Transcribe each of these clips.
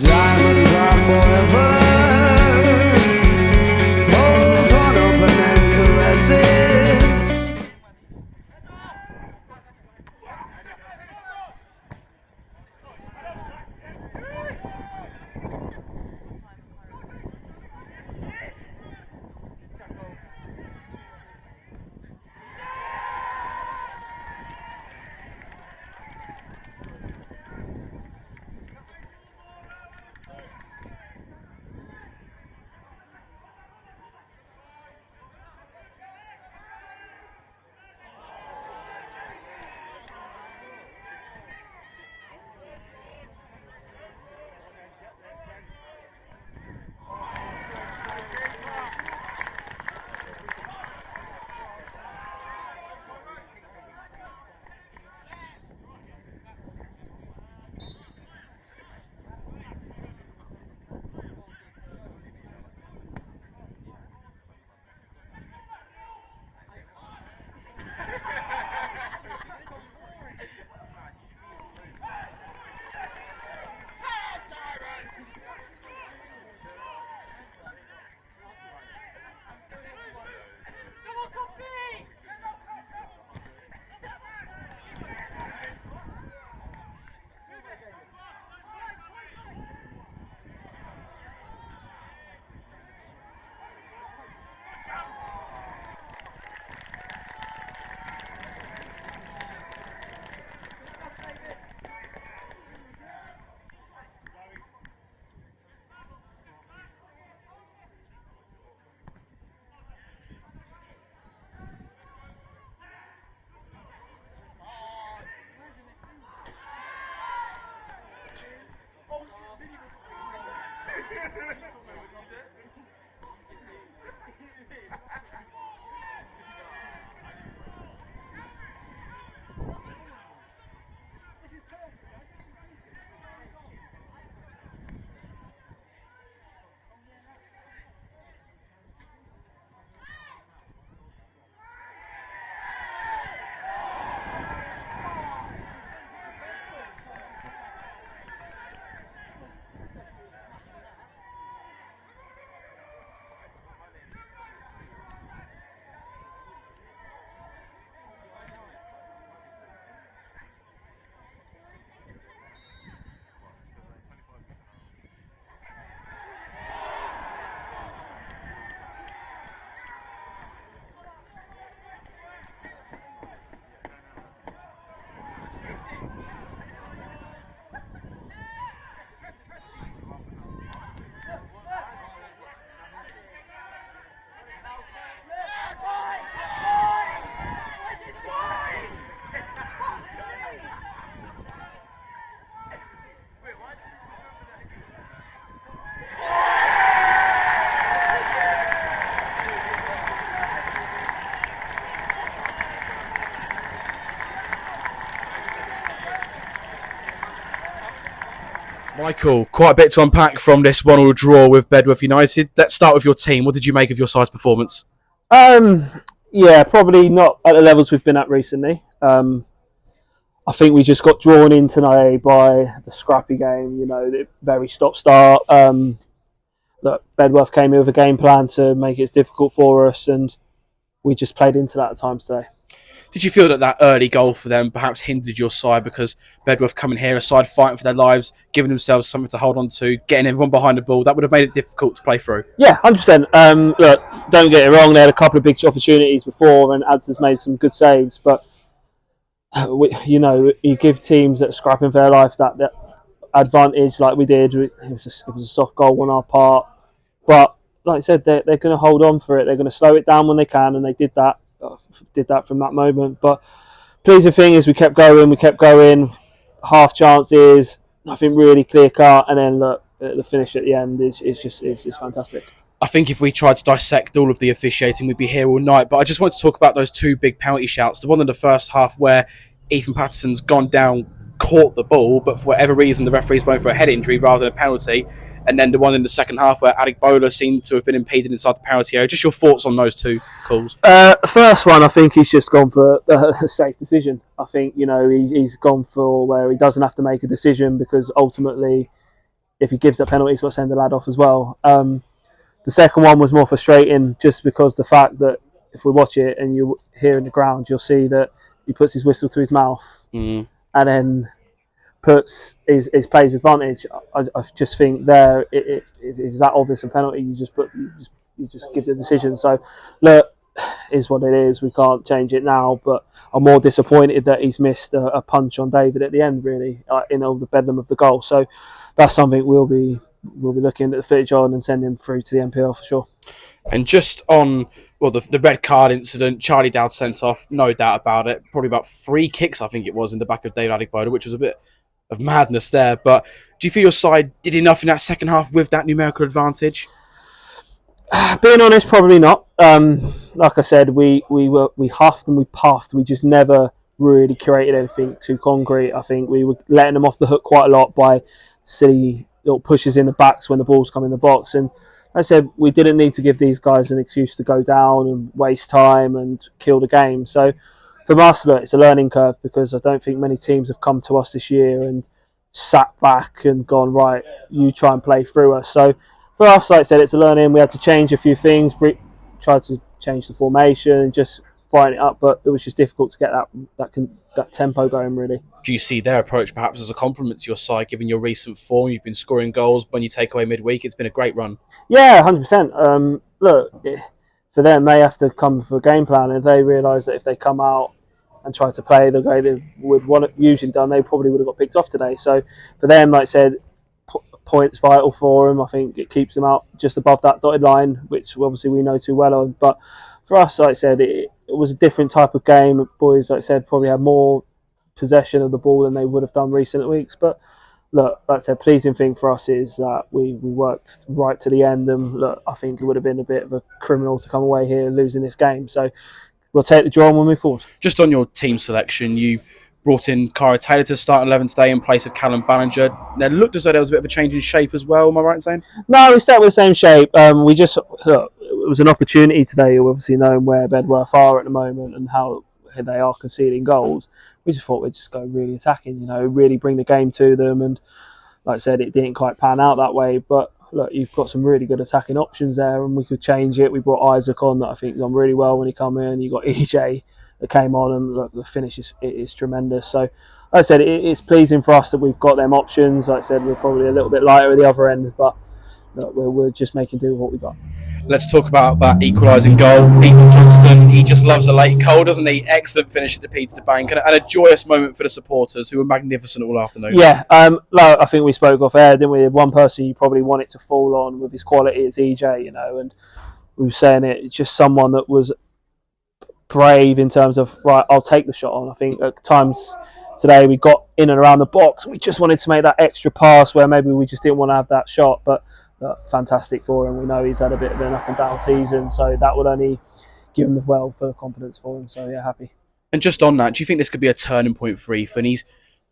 Diamonds are forever. Flows on open and caresses. Michael, quite a bit to unpack from this 1-1 draw with Bedworth United. Let's start with your team. What did you make of your side's performance? Yeah, probably not at the levels we've been at recently. I think we just got drawn in tonight by the scrappy game, you know, the very stop-start. Look, Bedworth came in with a game plan to make it difficult for us, and we just played into that at times today. Did you feel that early goal for them perhaps hindered your side because Bedworth coming here, a side fighting for their lives, giving themselves something to hold on to, getting everyone behind the ball, that would have made it difficult to play through? Yeah, 100%. Look, don't get it wrong, they had a couple of big opportunities before and Ads has made some good saves, but you give teams that are scrapping for their life that advantage like we did. It was a soft goal on our part, but like I said, they're going to hold on for it. They're going to slow it down when they can, and they did that from that moment. But pleasing thing is we kept going, half chances, nothing really clear cut, and then look, the finish at the end is fantastic. I think if we tried to dissect all of the officiating, we'd be here all night. But I just want to talk about those two big penalty shouts. The one in the first half where Ethan Patterson's gone down, caught the ball, but for whatever reason the referee's going for a head injury rather than a penalty. And then the one in the second half where Adegbola seemed to have been impeded inside the penalty area. Just your thoughts on those two calls? First one, I think he's just gone for a safe decision. I think, he's gone for where he doesn't have to make a decision, because ultimately if he gives that penalty, he's got to send the lad off as well. The second one was more frustrating just because the fact that if we watch it and you hear in the ground, you'll see that he puts his whistle to his mouth and then puts his player's advantage. I just think there it is that obvious a penalty. You just give the decision. So look, is what it is. We can't change it now, but I'm more disappointed that he's missed a punch on David at the end, really, in all the bedlam of the goal. So that's something we'll be looking at the footage on and send him through to the MPL for sure. And just on the red card incident, Charlie Dowd sent off, no doubt about it. Probably about 3 kicks, I think it was, in the back of David Adegbodo, which was a bit of madness there. But do you feel your side did enough in that second half with that numerical advantage? Being honest, probably not. Like I said, we huffed and we puffed. We just never really created anything too concrete. I think we were letting them off the hook quite a lot by silly little pushes in the backs when the balls come in the box. And like I said, we didn't need to give these guys an excuse to go down and waste time and kill the game. So for us, look, it's a learning curve because I don't think many teams have come to us this year and sat back and gone, right, you try and play through us. So for us, like I said, it's a learning. We had to change a few things, try to change the formation, just brighten it up, but it was just difficult to get that tempo going, really. Do you see their approach perhaps as a compliment to your side, given your recent form? You've been scoring goals when you take away midweek. It's been a great run. Yeah, 100%. Look, for them, they have to come for a game plan. If they realise that if they come out and try to play the way they would want it usually done, they probably would have got picked off today. So for them, like I said, points vital for them. I think it keeps them out just above that dotted line, which obviously we know too well on. But for us, like I said, it was a different type of game. Boys, like I said, probably had more possession of the ball than they would have done recent weeks. But look, like I said, pleasing thing for us is that we worked right to the end. And look, I think it would have been a bit of a criminal to come away here losing this game. So we'll take the draw and we'll move forward. Just on your team selection, you brought in Cara Taylor to start 11 today in place of Callum Ballinger. It looked as though there was a bit of a change in shape as well. Am I right in saying? No, we start with the same shape. It was an opportunity today, obviously knowing where Bedworth are at the moment and how they are conceding goals. We just thought we'd just go really attacking, really bring the game to them. And like I said, it didn't quite pan out that way. But look, you've got some really good attacking options there and we could change it. We brought Isaac on that I think done really well when he came in. You got EJ that came on and look, the finish is tremendous. So like I said, it's pleasing for us that we've got them options. Like I said, we're probably a little bit lighter at the other end, but look, we're just making do with what we got. Let's talk about that equalising goal. Ethan Johnston, he just loves a late goal, doesn't he? Excellent finish at the Peter Bank and a joyous moment for the supporters who were magnificent all afternoon. Yeah, I think we spoke off air, didn't we? One person you probably want it to fall on with his quality is EJ, and we were saying it's just someone that was brave in terms of, right, I'll take the shot on. I think at times today we got in and around the box. We just wanted to make that extra pass where maybe we just didn't want to have that shot, but fantastic for him. We know he's had a bit of an up and down season, so that would only give him further confidence for him. So yeah, happy. And just on that, do you think this could be a turning point for Ethan? He's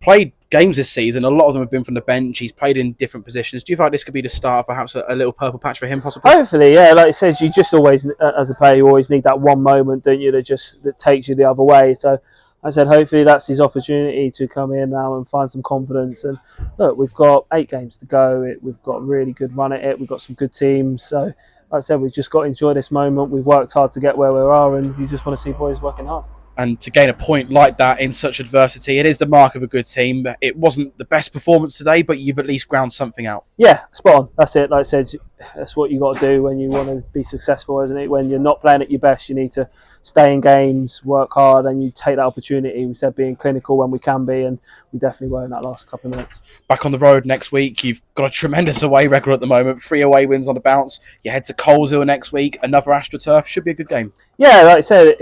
played games this season. A lot of them have been from the bench. He's played in different positions. Do you think this could be the start of perhaps a little purple patch for him, possibly? Hopefully, yeah. Like it says, you just always, as a player, you always need that one moment, don't you, that takes you the other way. So I said, hopefully that's his opportunity to come in now and find some confidence. And look, we've got 8 games to go. We've got a really good run at it. We've got some good teams. So like I said, we've just got to enjoy this moment. We've worked hard to get where we are, and you just want to see boys working hard. And to gain a point like that in such adversity, it is the mark of a good team. It wasn't the best performance today, but you've at least ground something out. Yeah, spot on. That's it. Like I said, that's what you got to do when you want to be successful, isn't it? When you're not playing at your best, you need to stay in games, work hard, and you take that opportunity. We said being clinical when we can be, and we definitely were in that last couple of minutes. Back on the road next week, you've got a tremendous away record at the moment. 3 away wins on the bounce. You head to Coleshill next week, another AstroTurf. Should be a good game. Yeah, like I said,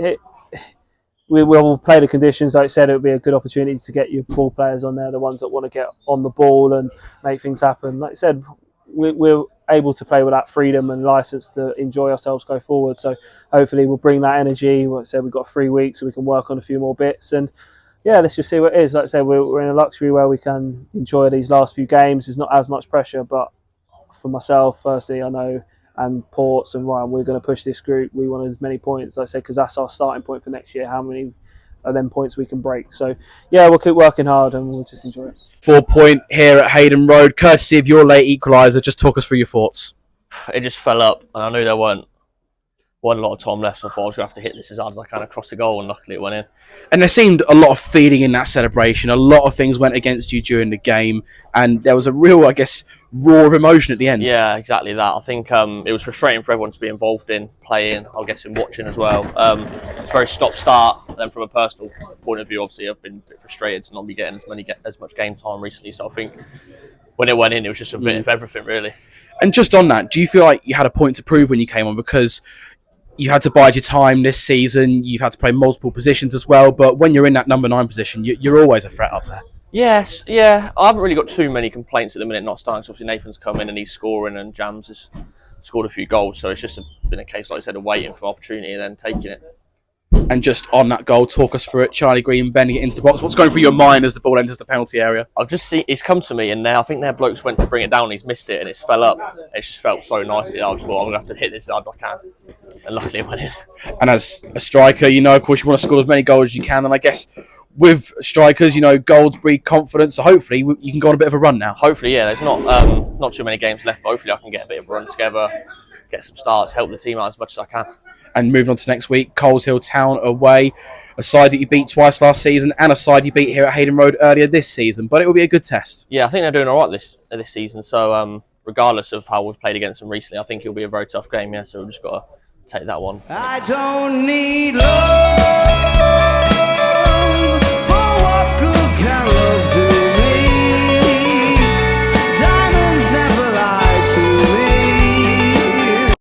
we will play the conditions. Like I said, it would be a good opportunity to get your ball players on there, the ones that want to get on the ball and make things happen. Like I said, we're able to play with that freedom and license to enjoy ourselves go forward. So hopefully we'll bring that energy. Like I said, we've got 3 weeks so we can work on a few more bits. And yeah, let's just see what it is. Like I said, we're in a luxury where we can enjoy these last few games. There's not as much pressure, but for myself, firstly, I know, and Ports and Ryan, we're going to push this group. We want as many points, like I said, because that's our starting point for next year. How many are then points we can break. So yeah, we'll keep working hard and we'll just enjoy it. 4 point here at Hayden Road, courtesy of your late equaliser. Just talk us through your thoughts. It just fell up, and I knew there weren't a lot of time left, so I thought I was going to have to hit this as hard as I can across the goal, and luckily it went in. And there seemed a lot of feeling in that celebration. A lot of things went against you during the game, and there was a real, I guess, roar of emotion at the end. Yeah, exactly that. I think it was frustrating for everyone to be involved in playing, I guess, in watching as well. It's very stop-start. Then from a personal point of view, obviously, I've been a bit frustrated to not be getting as much game time recently. So I think when it went in, it was just a bit of everything, really. And just on that, do you feel like you had a point to prove when you came on? Because you had to bide your time this season. You've had to play multiple positions as well. But when you're in that number 9 position, you're always a threat up there. Yes, yeah. I haven't really got too many complaints at the minute not starting. So obviously Nathan's come in and he's scoring, and Jams has scored a few goals. So it's just been a case, like I said, of waiting for opportunity and then taking it. And just on that goal, talk us through it. Charlie Green bending it into the box. What's going through your mind as the ball enters the penalty area? I've just seen it's come to me, and I think their blokes went to bring it down. And he's missed it, and it's fell up. It just felt so nicely. I just thought I'm gonna have to hit this as hard as I can, and luckily it went in. And as a striker, of course, you want to score as many goals as you can. And I guess with strikers, goals breed confidence. So hopefully you can go on a bit of a run now. Hopefully, yeah. There's not too many games left, but hopefully I can get a bit of a run together, get some starts, help the team out as much as I can. And moving on to next week, Coleshill Town away, a side that you beat twice last season and a side you beat here at Hayden Road earlier this season. But it will be a good test. Yeah, I think they're doing all right this season. So regardless of how we've played against them recently, I think it'll be a very tough game. Yeah, so we've just got to take that one. I don't need love.